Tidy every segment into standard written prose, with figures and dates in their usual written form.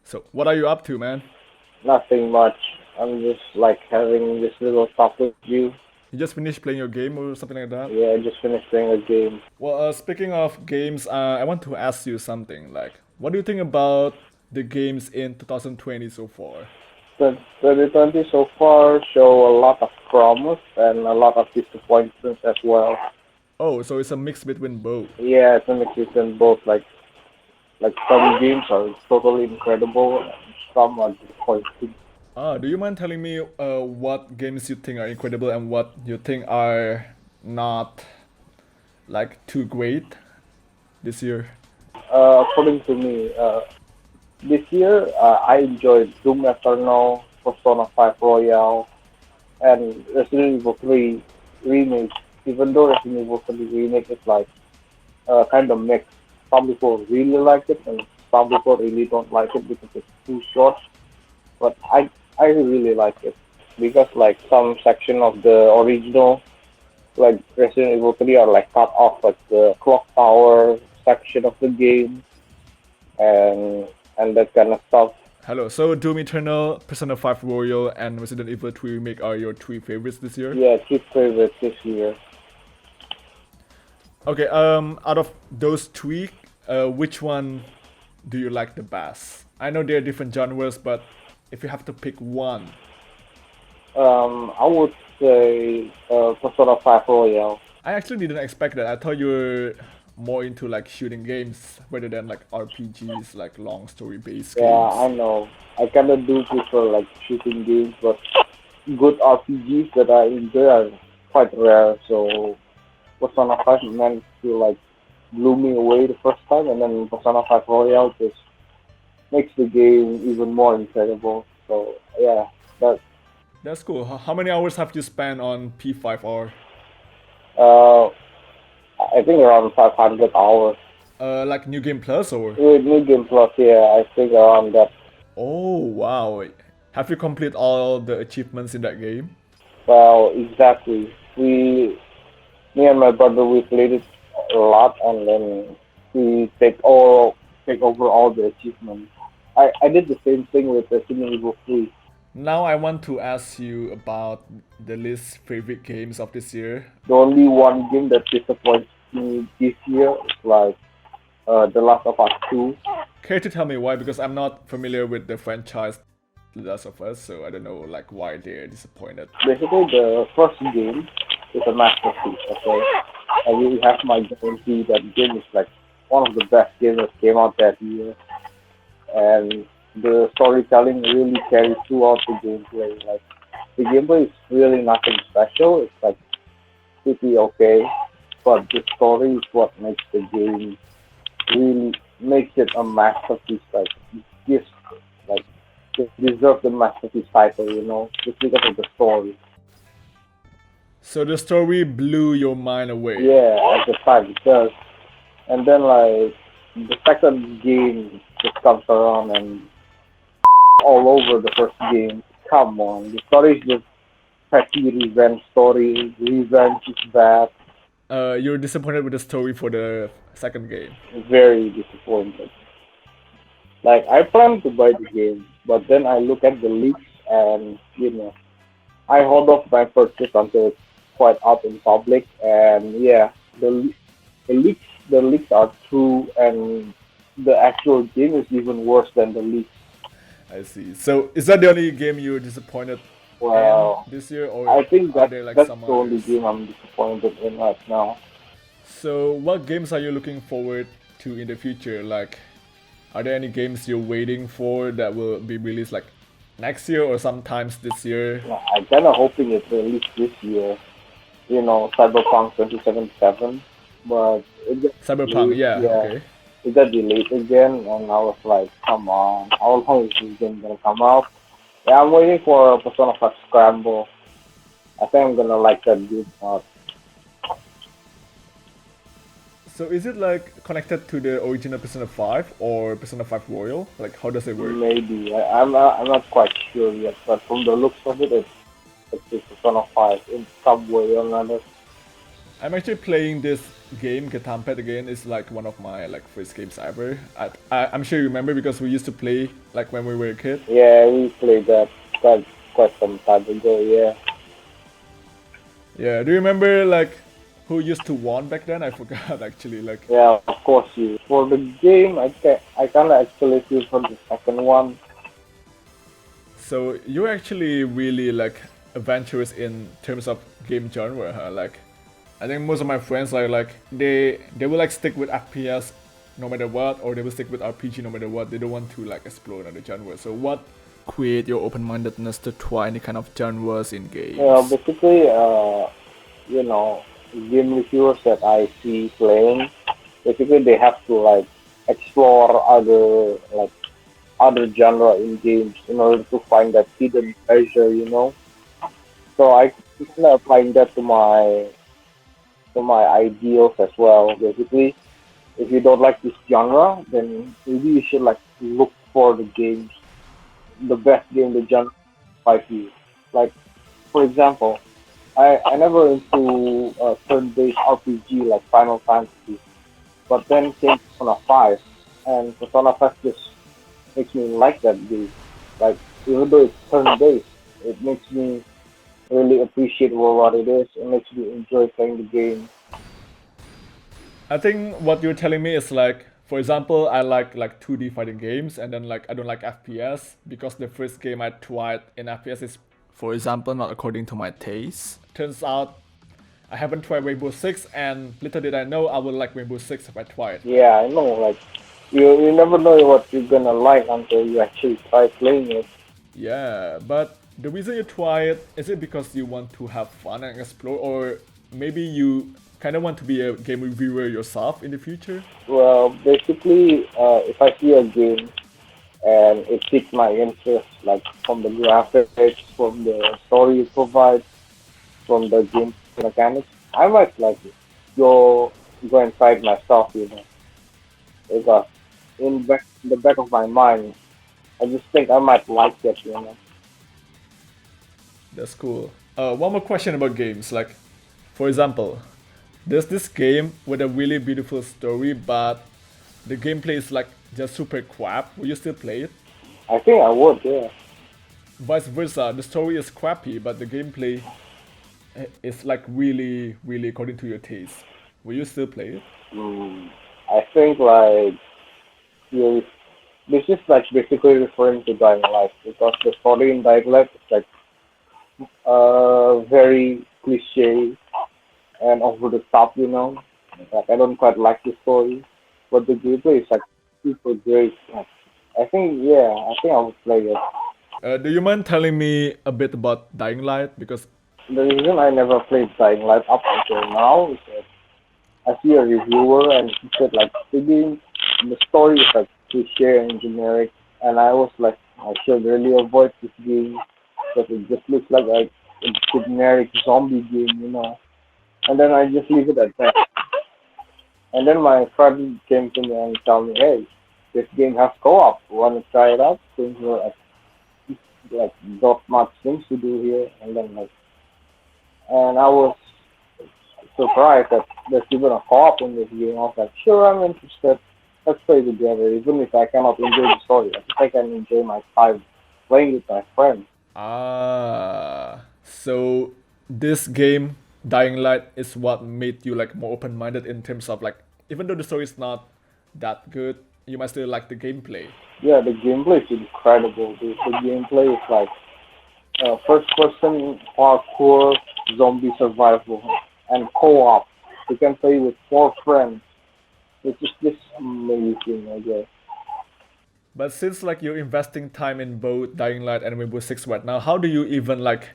So, what are you up to, man? Nothing much. I'm just like having this little talk with you. You just finished playing your game or something like that? Yeah, I just finished playing a game. Well, speaking of games, I want to ask you something. Like, what do you think about the games in 2020 so far? The 2020 so far show a lot of promise and a lot of disappointments as well. Oh, so it's a mix between both. Yeah, it's a mix between both. Like some games are totally incredible, and some are disappointing. Do you mind telling me what games you think are incredible and what you think are not like too great this year? According to me, this year I enjoyed Doom Eternal, Persona 5 Royale, and Resident Evil 3 remake. Even though Resident Evil 3 remake is like kind of mixed. Some people really like it, and some people really don't like it because it's too short. But I really like it because like some section of the original like Resident Evil 3 are like cut off like the clock tower section of the game and that kind of stuff. Hello. So Doom Eternal, Persona 5 Royal, and Resident Evil 3 Remake are your three favorites this year? Yeah, two favorites this year. Okay, out of those three, which one do you like the best? I know they're different genres, but if you have to pick one, I would say Persona 5 Royale. I actually didn't expect that. I thought you were more into like shooting games rather than like RPGs, like long story based Yeah, I games. know. I kind of do prefer like shooting games, but good RPGs that I enjoy are quite rare. So Persona 5 managed to like blew me away the first time, and then Persona 5 Royale just makes the game even more incredible. So yeah, that That's cool. How many hours have you spent on P5R? uh, I think around 500 hours. Like New Game Plus or? With New Game Plus, yeah, I think around that. Oh wow! Have you completed all the achievements in that game? Well, exactly. Me and my brother, we played it a lot, and then we take over all the achievements. I did the same thing with Resident Evil 3. Now I want to ask you about the least favorite games of this year. The only one game that disappoints me this year is like The Last of Us 2. Care to tell me why? Because I'm not familiar with the franchise The Last of Us, so I don't know like why they're disappointed. Basically, the first game is a masterpiece. Okay, I really have my guarantee that game is like one of the best games that came out that year, and the storytelling really carries throughout the gameplay. Like the gameplay is really nothing special. It's like pretty okay, but the story is what makes the game really makes it a masterpiece. Like it gives like it deserves the masterpiece title, just because of the story. So the story blew your mind away. Yeah, at the time it does. And then like the second game just comes around and all over the first game. Come on, the story is just petty revenge story. Revenge is bad. You're disappointed with the story for the second game. Very disappointed. Like I plan to buy the game, but then I look at the leaks and I hold off my purchase until it's quite out in public. And yeah, the the leaks the leaks are true, and the actual game is even worse than the leaks. I see. So is that the only game you're disappointed in Well, this year, or I think are there like that's some the only others? game I'm disappointed in right now. So what games are you looking forward to in the future? Like, are there any games you're waiting for that will be released like next year or sometimes this year? I'm kind of hoping it's released this year, Cyberpunk 2077, but it got Cyberpunk, delayed. yeah, Yeah, okay. it got delayed again, and I was like, come on, how long is this game gonna come out? Yeah, I'm waiting for Persona 5 Scramble. I think I'm gonna like that game. So is it like connected to the original Persona 5 or Persona 5 Royal? Like how does it work? Maybe I'm not quite sure yet, but from the looks of it, it's Persona 5 in some way or another. I'm actually playing this game, Getamped again, is like one of my like first games ever. I'm sure you remember because we used to play like when we were a kid. Yeah, we played that quite some time ago. Yeah. Yeah, do you remember like who used to won back then? I forgot actually. Like, Yeah, of course you. For the game, I kinda actually feel for the second one. so you're actually really like adventurous in terms of game genre, huh? Like, I think most of my friends are like they will like stick with FPS no matter what, or they will stick with RPG no matter what. They don't want to like explore another genre. So what create your open-mindedness to try any kind of genres in Yeah, games? basically, you know, game reviewers that I see playing, basically they have to like explore other genre in games in order to find that hidden treasure. So I kind of applying that to my ideals as well. Basically, if you don't like this genre, then maybe you should like look for the best game the genre like you. Like for example, I never into turn-based RPG like Final Fantasy, but then came Persona 5, and Persona 5 just makes me like that game. Like even though it's turn-based, it makes me really appreciate what it is. It makes me enjoy playing the game. I think what you're telling me is like, for example, I like 2D fighting games, and then like I don't like FPS because the first game I tried in FPS is, for example, not according to my taste. Turns out I haven't tried Rainbow Six, and little did I know I would like Rainbow Six if I tried. Yeah, I know. Like you never know what you're gonna like until you actually try playing it. Yeah, but the reason you try it is it because you want to have fun and explore, or maybe you kind of want to be a game reviewer yourself in the future? Well, basically, if I see a game and it piques my interest, like from the graphics, from the story it provides, from the game mechanics, I might like it. Go go and try it myself, because in the back of my mind, I just think I might like it. That's cool. One more question about games. Like, for example, there's this game with a really beautiful story, but the gameplay is like just super crap. Will you still play it? I think I would, yeah. Vice versa, the story is crappy, but the gameplay is like really, really according to your taste. Will you still play it? Mm, I think like you, this is like basically referring to Dying Light because the story in Dying Light is like very cliche and over the top. Like I don't quite like the story, but the gameplay is like super great. Like, I think I would play it. Do you mind telling me a bit about Dying Light? Because The reason I never played Dying Light up until now is that I see a reviewer and he said like the story is like cliche and generic, and I was like I should really avoid this game because it just looks like a generic zombie game. And then I just leave it at that. And then my friend came to me and told me, hey, this game has co-op. Want to try it out? Since we're like not much things to do here. And I was surprised that there's even a co-op in this game. I was like, sure, I'm interested. Let's play together. Even if I cannot enjoy the story, at least I can enjoy my time playing with my friends. so this game, Dying Light, is what made you like more open-minded in terms of like, even though the story is not that good, you might still like the gameplay. Yeah, the gameplay is incredible. The gameplay is like first-person parkour zombie survival and co-op. You can play with 4 friends, which is just amazing, I guess. But since like you're investing time in both Dying Light and Rainbow Six right now, how do you even like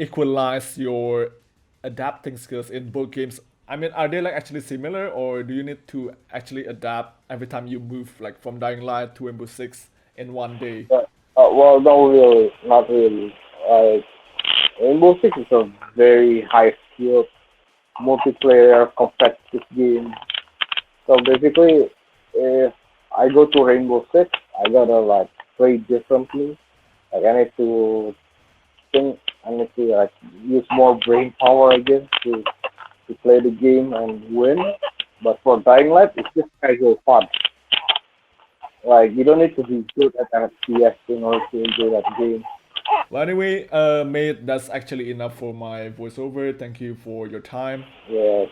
equalize your adapting skills in both games? I mean, are they like actually similar, or do you need to actually adapt every time you move like from Dying Light to Rainbow Six in one day? But, well, no, really, not really. Like Rainbow Six is a very high-skilled multiplayer competitive game. So basically, if I go to Rainbow Six, I gotta like play differently. Like I need to think, I need to like use more brain power, I guess, to to play the game and win. But for Dying Light, it's just casual fun. Like you don't need to be good at FPS in order to enjoy that game. Well, anyway, mate, that's actually enough for my voiceover. Thank you for your time. Yeah.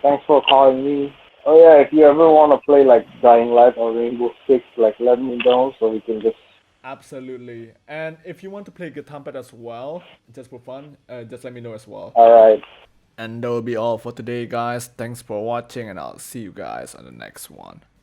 Thanks for calling me. Oh yeah, if you ever want to play like Dying Light or Rainbow Six, like let me know so we can just. Absolutely. And if you want to play Getamped as well, just for fun, just let me know as well. All right. And that will be all for today, guys. Thanks for watching, and I'll see you guys on the next one.